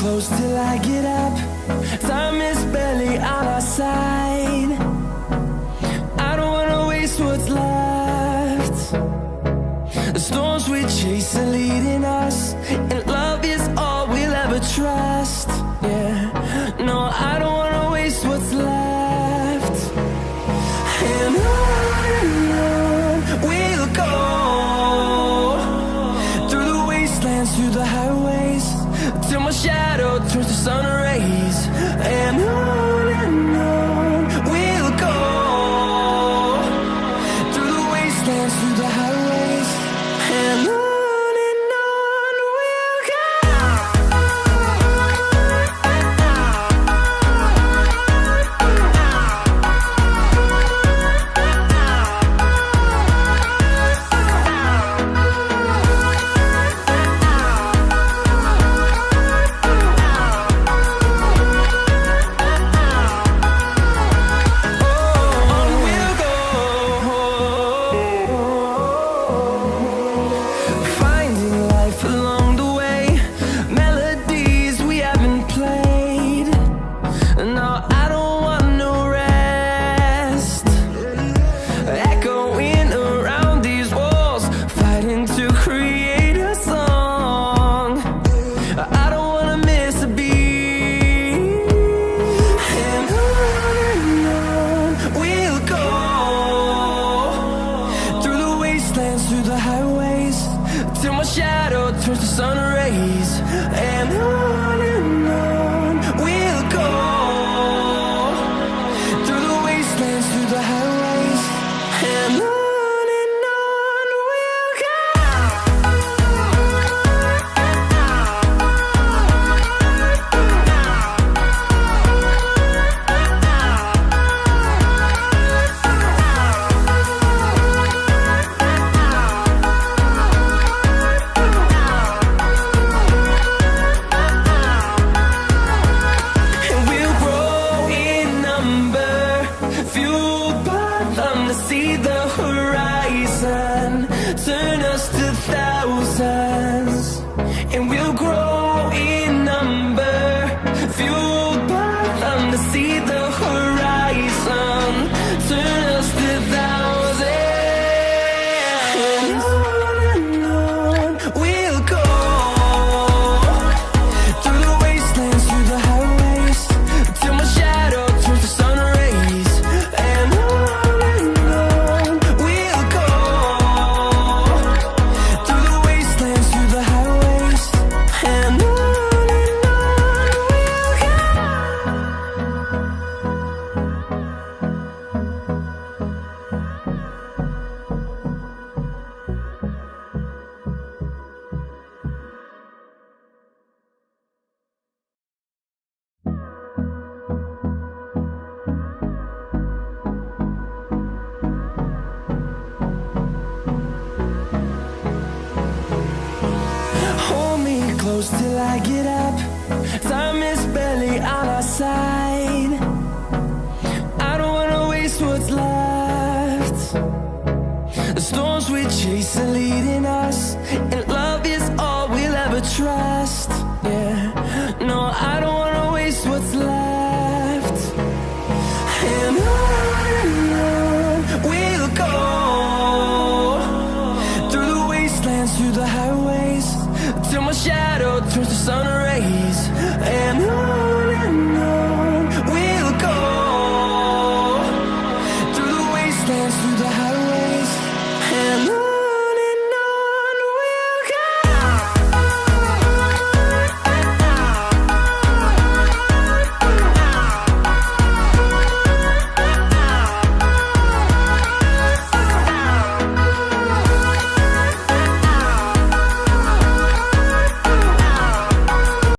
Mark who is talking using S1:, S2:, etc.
S1: close till I get up. Time is barely on our side. I don't wanna waste what's left. The storms we chase are leading us, and love is all we'll ever trust. Yeah, no, I don't wanna waste what's left. And on we'll go, through the wastelands, through the highways, till my shadow turns to sun rays. And on we'll go, through the wastelands, through the highways, and on we'll go. Through the highways, till my shadow turns to sun rays. And on we'll go, through the wastelands, through the highways, and on we'll go. See the horizon, turn us to thousands, and we'll grow in number, fueled by them to see the horizon, turn us to thousands. And on we'll go, through the wastelands, through the highways, till my shadow turns to sun rays. And close till I get up. Time is barely on our side. I don't wanna waste what's left. The storms we chase are leading us, and love is all we'll ever trust. Yeah, no, I don't wanna waste what's left. And on we'll go, through the wastelands, through the highways, till my shadow turns to sun rays. And on